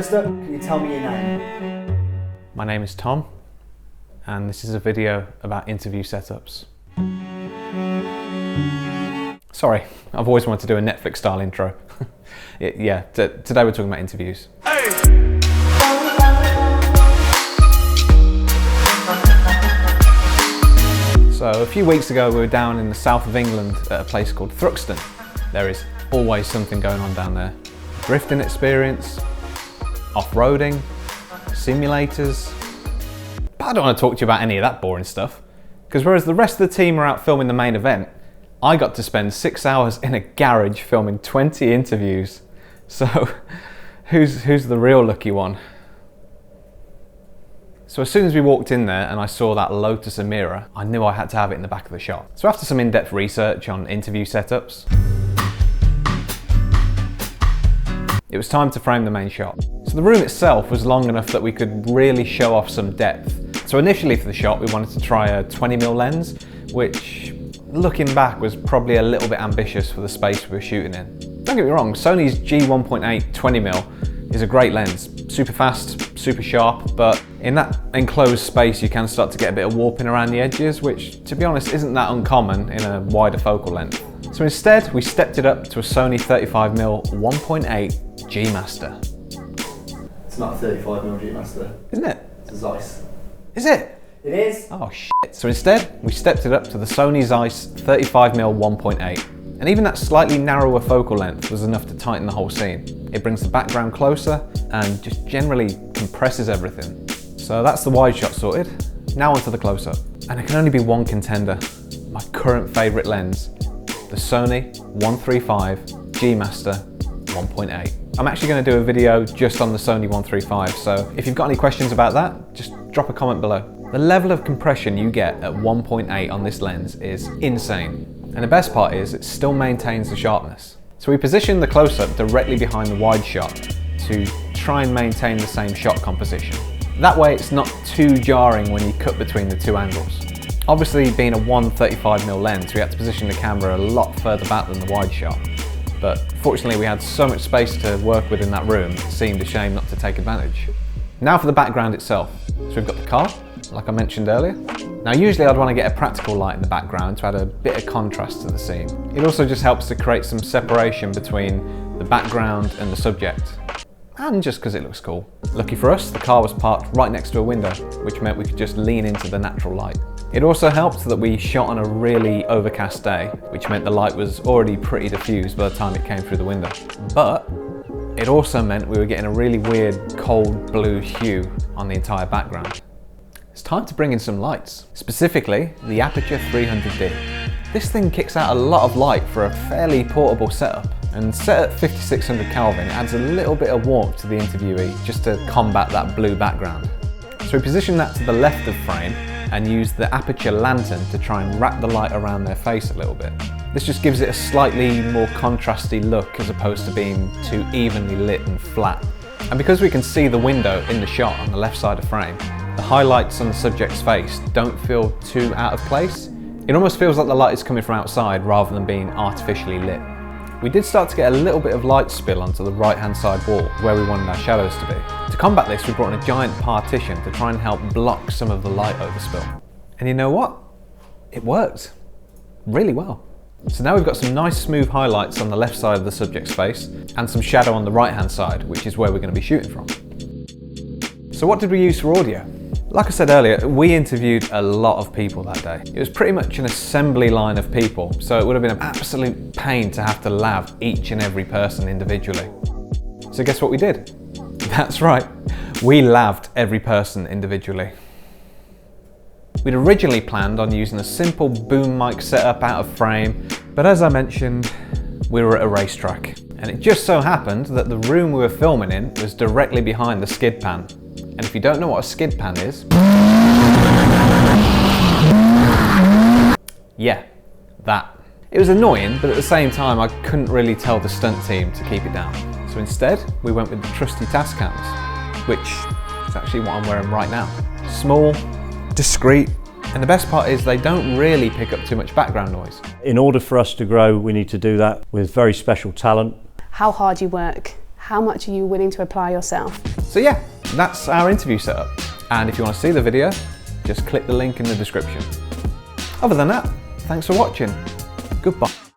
First up, can you tell me your name? My name is Tom, and this is a video about interview setups. Sorry, I've always wanted to do a Netflix style intro. Yeah, today we're talking about interviews. So a few weeks ago we were down in the south of England at a place called Thruxton. There is always something going on down there. Drifting experience, off-roading, simulators. But I don't want to talk to you about any of that boring stuff, because whereas the rest of the team are out filming the main event, I got to spend 6 hours in a garage filming 20 interviews. So who's the real lucky one? So as soon as we walked in there and I saw that Lotus Emira, I knew I had to have it in the back of the shop. So after some in-depth research on interview setups, it was time to frame the main shot. So the room itself was long enough that we could really show off some depth. So initially for the shot, we wanted to try a 20mm lens, which looking back was probably a little bit ambitious for the space we were shooting in. Don't get me wrong, Sony's G1.8 20mm is a great lens. Super fast, super sharp, but in that enclosed space you can start to get a bit of warping around the edges, which to be honest isn't that uncommon in a wider focal length. So instead we stepped it up to a Sony 35mm 1.8 G Master. It's not a 35mm G Master. Isn't it? It's a Zeiss. Is it? It is. Oh shit. So instead we stepped it up to the Sony Zeiss 35mm 1.8. And even that slightly narrower focal length was enough to tighten the whole scene. It brings the background closer and just generally compresses everything. So that's the wide shot sorted. Now onto the close-up. And there can only be one contender. My current favourite lens, the Sony 135 G Master 1.8. I'm actually going to do a video just on the Sony 135, so if you've got any questions about that, just drop a comment below. The level of compression you get at 1.8 on this lens is insane. And the best part is it still maintains the sharpness. So we positioned the close-up directly behind the wide shot to try and maintain the same shot composition. That way it's not too jarring when you cut between the two angles. Obviously being a 135mm lens, we had to position the camera a lot further back than the wide shot. But fortunately we had so much space to work with in that room, it seemed a shame not to take advantage. Now for the background itself. So we've got the car, like I mentioned earlier. Now usually I'd want to get a practical light in the background to add a bit of contrast to the scene. It also just helps to create some separation between the background and the subject. And just because it looks cool. Lucky for us, the car was parked right next to a window, which meant we could just lean into the natural light. It also helped that we shot on a really overcast day, which meant the light was already pretty diffused by the time it came through the window. But it also meant we were getting a really weird cold blue hue on the entire background. It's time to bring in some lights, specifically the Aperture 300D. This thing kicks out a lot of light for a fairly portable setup, and set at 5600 Kelvin adds a little bit of warmth to the interviewee just to combat that blue background. So we position that to the left of frame and use the Aperture lantern to try and wrap the light around their face a little bit. This just gives it a slightly more contrasty look as opposed to being too evenly lit and flat. And because we can see the window in the shot on the left side of frame, the highlights on the subject's face don't feel too out of place. It almost feels like the light is coming from outside rather than being artificially lit. We did start to get a little bit of light spill onto the right hand side wall where we wanted our shadows to be. To combat this, we brought in a giant partition to try and help block some of the light overspill. And you know what? It worked really well. So now we've got some nice smooth highlights on the left side of the subject's face and some shadow on the right hand side, which is where we're going to be shooting from. So what did we use for audio? Like I said earlier, we interviewed a lot of people that day. It was pretty much an assembly line of people, so it would have been an absolute pain to have to lav each and every person individually. So guess what we did? That's right, we laved every person individually. We'd originally planned on using a simple boom mic setup out of frame, but as I mentioned, we were at a racetrack. And it just so happened that the room we were filming in was directly behind the skid pan. And if you don't know what a skid pan is, yeah, that. It was annoying, but at the same time I couldn't really tell the stunt team to keep it down. So instead, we went with the trusty Tascams, which is actually what I'm wearing right now. Small, discreet, and the best part is they don't really pick up too much background noise. In order for us to grow, we need to do that with very special talent. How hard you work, how much are you willing to apply yourself? So yeah, that's our interview setup. And if you want to see the video, just click the link in the description. Other than that, thanks for watching. Goodbye.